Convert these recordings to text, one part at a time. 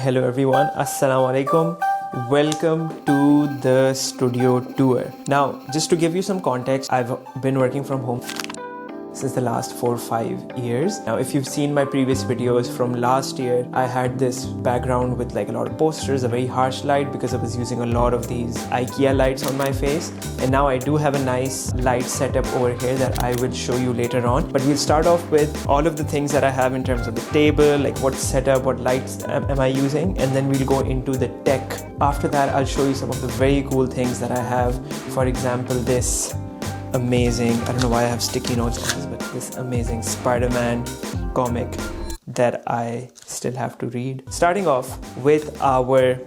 Hello everyone, Assalamu alaikum. Welcome to the studio tour. Now, just to give you some context, I've been working from home since the last 4 or 5 years. Now, if you've seen my previous videos from last year, I had this background with like a lot of posters, a very harsh light because I was using a lot of these IKEA lights on my face. And now I do have a nice light setup over here that I will show you later on. But we'll start off with all of the things that I have in terms of the table, like what setup, what lights am I using, and then we'll go into the tech. After that, I'll show you some of the very cool things that I have. For example, this amazing, I don't know why I have sticky notes on this, but this amazing Spider-Man comic that I still have to read. Starting off with our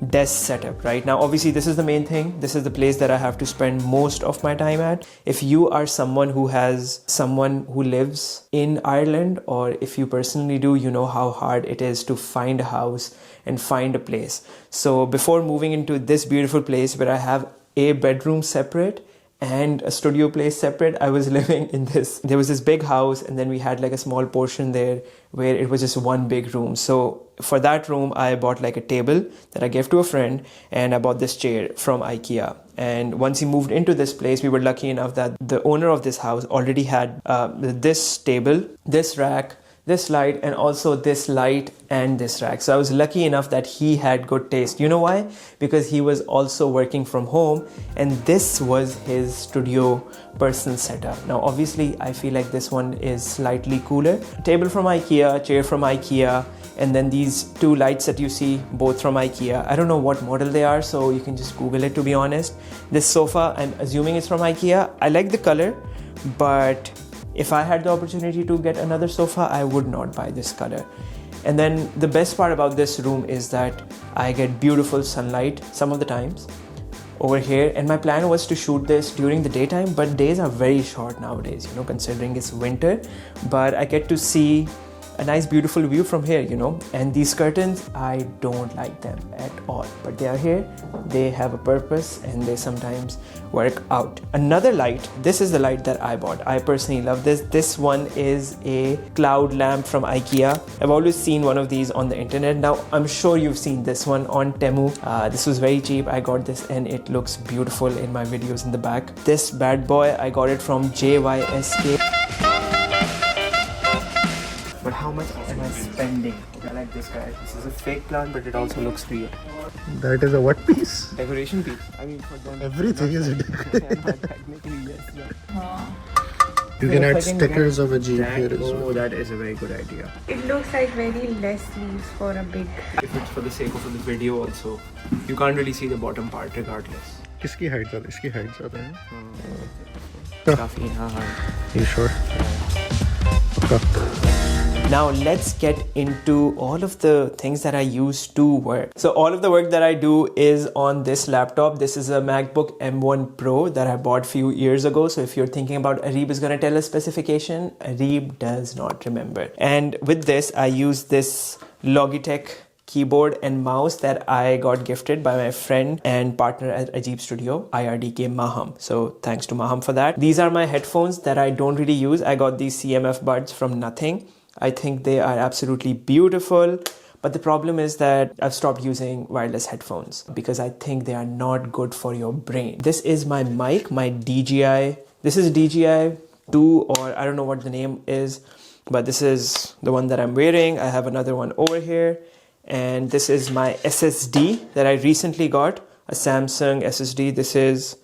desk setup. Right now, obviously this is the main thing. This is the place that I have to spend most of my time at. If you are someone who has someone who lives in Ireland, or if you personally do, you know how hard it is to find a house and find a place. So before moving into this beautiful place where I have a bedroom separate and a studio place separate, I was living in there was this big house, and then we had like a small portion there where it was just one big room. So for that room, I bought like a table that I gave to a friend, and I bought this chair from IKEA. And once he moved into this place, we were lucky enough that the owner of this house already had this table, this rack, this light, and also this light and this rack. So I was lucky enough that he had good taste. You know why? Because he was also working from home, and this was his studio personal setup. Now obviously I feel like this one is slightly cooler. Table from IKEA, chair from IKEA, and then these two lights that you see, both from IKEA. I don't know what model they are, so you can just Google it, to be honest. This sofa, I'm assuming it's from IKEA. I like the color, but if I had the opportunity to get another sofa, I would not buy this color. And then the best part about this room is that I get beautiful sunlight some of the times over here. And my plan was to shoot this during the daytime, but days are very short nowadays, you know, considering it's winter. But I get to see a nice beautiful view from here, you know. And these curtains, I don't like them at all, but they are here, they have a purpose, and they sometimes work out. Another light, this is the light that I bought. I personally love this one is a cloud lamp from IKEA. I've always seen one of these on the internet. Now I'm sure you've seen this one on Temu. This was very cheap. I got this and it looks beautiful in my videos in the back. This bad boy, I got it from JYSK. But how much am I spending? I like this guy. This is a fake plant, but it also looks real. That is a what piece? Decoration piece. I mean, for them, everything is a decoration. Technically, yes. Yeah. You can add stickers of a jeep here as well. Oh, that is a very good idea. It looks like very less sleeves for a big. If it's for the sake of the video also, you can't really see the bottom part regardless. किसकी height ज़्यादा? इसकी height ज़्यादा है? काफी हाँ. You sure? Okay. Now let's get into all of the things that I use to work. So all of the work that I do is on this laptop. This is a MacBook M1 Pro that I bought a few years ago. So if you're thinking about Areeb is going to tell a specification, Areeb does not remember. And with this, I use this Logitech keyboard and mouse that I got gifted by my friend and partner at Ajeeb Studio, IRDK Maham. So thanks to Maham for that. These are my headphones that I don't really use. I got these CMF buds from Nothing. I think they are absolutely beautiful, but the problem is that I've stopped using wireless headphones because I think they are not good for your brain. This is my mic, my DJI. This is DJI 2, or I don't know what the name is, but this is the one that I'm wearing. I have another one over here, and this is my SSD that I recently got, a Samsung SSD. This is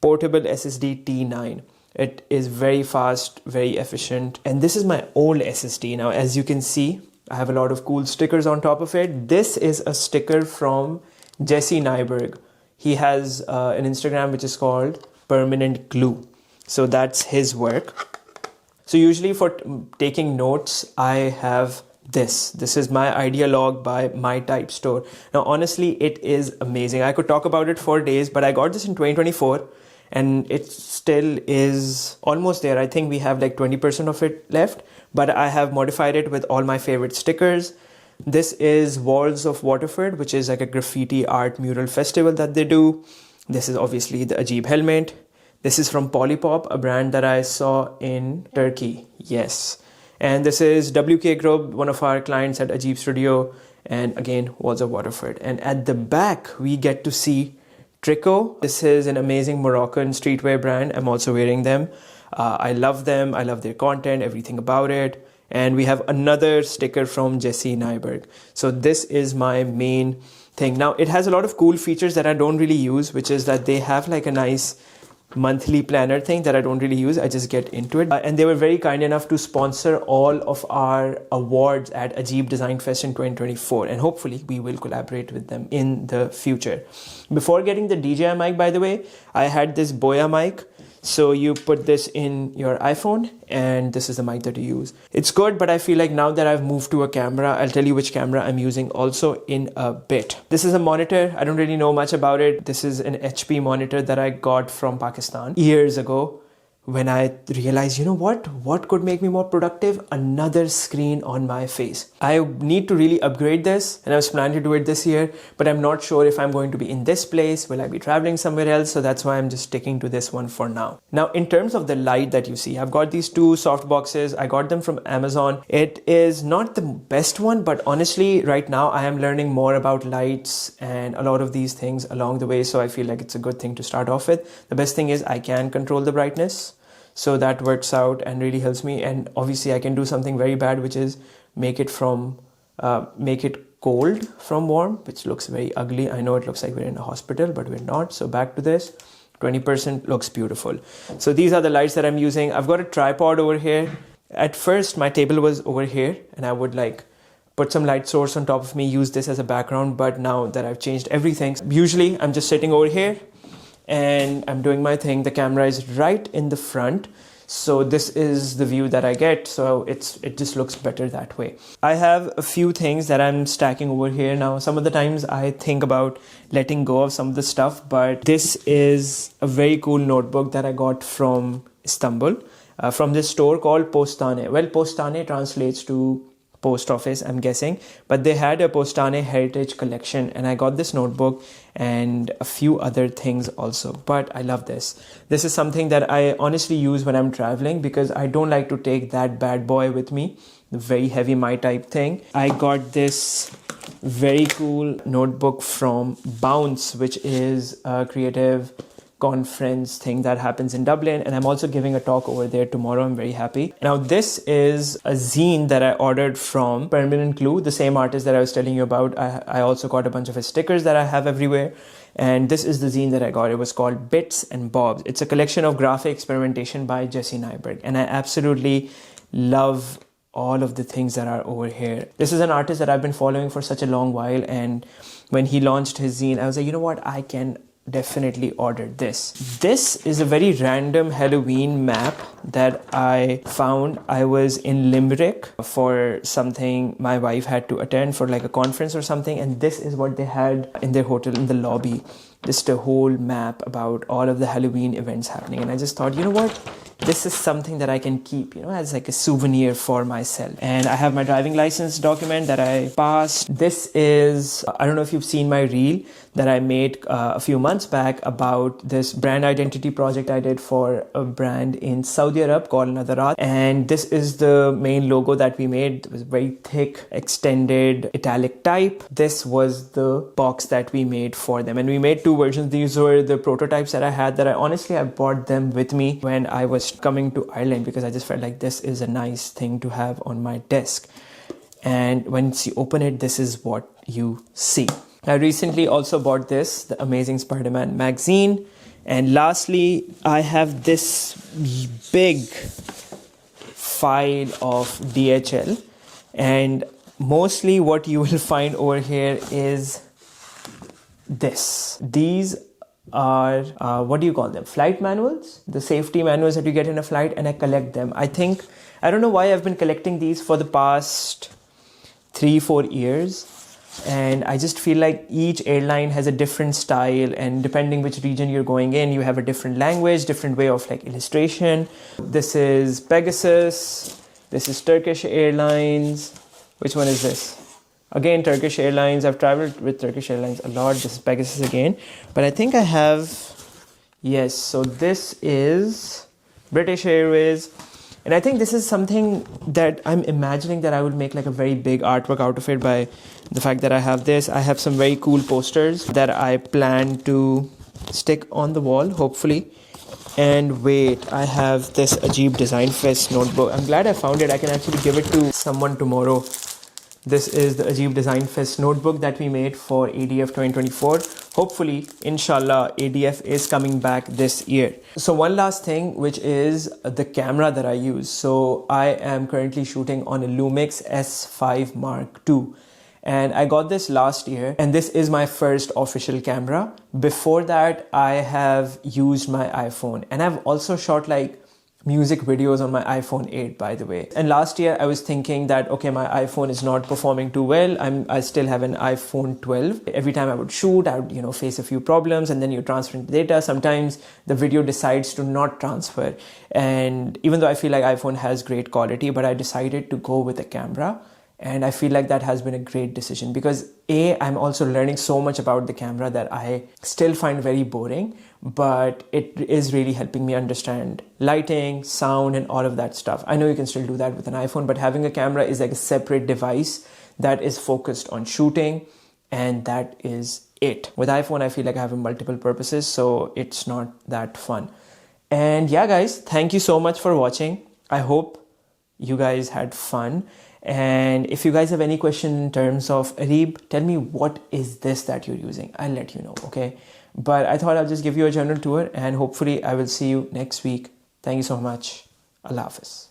portable SSD T9. It is very fast, very efficient. And this is my old SSD. Now, as you can see, I have a lot of cool stickers on top of it. This is a sticker from Jesse Nyberg. He has an Instagram which is called Permanent Glue. So that's his work. So usually for taking notes, I have this. This is my idea log by My Type Store. Now, honestly, it is amazing. I could talk about it for days, but I got this in 2024. And it still is almost there. I think we have like 20% of it left, but I have modified it with all my favorite stickers. This is Walls of Waterford, which is like a graffiti art mural festival that they do. This is obviously the Ajeeb helmet. This is from Polypop, a brand that I saw in Turkey. Yes. And this is WK Group, one of our clients at Ajeeb Studio. And again, walls of Waterford. And at the back, we get to see Trico. This is an amazing Moroccan streetwear brand. I'm also wearing them. I love them. I love their content, everything about it. And we have another sticker from Jesse Nyberg. So this is my main thing. Now, it has a lot of cool features that I don't really use, which is that they have like a nice monthly planner thing that I don't really use. I just get into it. And they were very kind enough to sponsor all of our awards at Ajib Design Fest in 2024. And hopefully we will collaborate with them in the future. Before getting the DJI mic, by the way, I had this Boya mic. So you put this in your iPhone and this is the mic that you use. It's good, but I feel like now that I've moved to a camera, I'll tell you which camera I'm using also in a bit. This is a monitor. I don't really know much about it. This is an HP monitor that I got from Pakistan years ago when I realized, you know what could make me more productive? Another screen on my face. I need to really upgrade this and I was planning to do it this year, but I'm not sure if I'm going to be in this place. Will I be traveling somewhere else? So that's why I'm just sticking to this one for now. Now, in terms of the light that you see, I've got these two soft boxes. I got them from Amazon. It is not the best one, but honestly, right now I am learning more about lights and a lot of these things along the way. So I feel like it's a good thing to start off with. The best thing is I can control the brightness. So that works out and really helps me. And obviously I can do something very bad, which is make it cold from warm, which looks very ugly. I know it looks like we're in a hospital, but we're not. So back to this, 20% looks beautiful. So these are the lights that I'm using. I've got a tripod over here. At first my table was over here and I would like put some light source on top of me, use this as a background. But now that I've changed everything, usually I'm just sitting over here and I'm doing my thing. The camera is right in the front. So this is the view that I get. So it just looks better that way. I have a few things that I'm stacking over here. Now, some of the times I think about letting go of some of the stuff, but this is a very cool notebook that I got from Istanbul, from this store called Postane. Well, Postane translates to post office, I'm guessing, but they had a Postane heritage collection and I got this notebook and a few other things also. But I love this. This is something that I honestly use when I'm traveling because I don't like to take that bad boy with me, the very heavy my type thing. I got this very cool notebook from Bounce, which is a creative conference thing that happens in Dublin, and I'm also giving a talk over there tomorrow. I'm very happy. Now this is a zine that I ordered from Permanent Glue, the same artist that I was telling you about. I also got a bunch of his stickers that I have everywhere, and this is the zine that I got. It was called Bits and Bobs. It's a collection of graphic experimentation by Jesse Nyberg, and I absolutely love all of the things that are over here. This is an artist that I've been following for such a long while, and when he launched his zine, I was like, you know what, I can definitely ordered this. This is a very random Halloween map that I found. I was in Limerick for something my wife had to attend for like a conference or something, and this is what they had in their hotel in the lobby. Just a whole map about all of the Halloween events happening. And I just thought, you know what? This is something that I can keep, as like a souvenir for myself. And I have my driving license document that I passed. This is, I don't know if you've seen my reel that I made a few months back about this brand identity project I did for a brand in Saudi Arab called Nadarat. And this is the main logo that we made. It was very thick, extended, italic type. This was the box that we made for them. And we made two versions. These were the prototypes that I had that I brought them with me when I was coming to Ireland because I just felt like this is a nice thing to have on my desk. And once you open it, this is what you see. I recently also bought this, the Amazing Spider-Man magazine. And lastly, I have this big file of DHL. And mostly what you will find over here is this. These are, what do you call them? Flight manuals? The safety manuals that you get in a flight, and I collect them. I don't know why I've been collecting these for the past 3-4 years. And I just feel like each airline has a different style, and depending which region you're going in, you have a different language, different way of like illustration. This is Pegasus. This is Turkish Airlines. Which one is this? Again, Turkish Airlines. I've traveled with Turkish Airlines a lot. This is Pegasus again. But I think I have, yes, so this is British Airways. And I think this is something that I'm imagining that I will make like a very big artwork out of it by the fact that I have this. I have some very cool posters that I plan to stick on the wall, hopefully. And wait, I have this Ajeeb Design Fest notebook. I'm glad I found it. I can actually give it to someone tomorrow. This is the Ajeeb Design Fest notebook that we made for ADF 2024. Hopefully, inshallah, ADF is coming back this year. So one last thing, which is the camera that I use. So I am currently shooting on a Lumix S5 Mark II. And I got this last year, and this is my first official camera. Before that, I have used my iPhone, and I've also shot like music videos on my iPhone 8, by the way. And last year I was thinking that, okay, my iPhone is not performing too well. I still have an iPhone 12. Every time I would shoot, I would, face a few problems, and then you transfer the data. Sometimes the video decides to not transfer. And even though I feel like iPhone has great quality, but I decided to go with a camera. And I feel like that has been a great decision because I'm also learning so much about the camera that I still find very boring, but it is really helping me understand lighting, sound, and all of that stuff. I know you can still do that with an iPhone, but having a camera is like a separate device that is focused on shooting, and that is it. With iPhone, I feel like I have multiple purposes, so it's not that fun. And yeah, guys, thank you so much for watching. I hope you guys had fun. And if you guys have any question in terms of Areeb, tell me what is this that you're using. I'll let you know, okay? But I thought I'll just give you a general tour, and hopefully I will see you next week. Thank you so much. Allah Hafiz.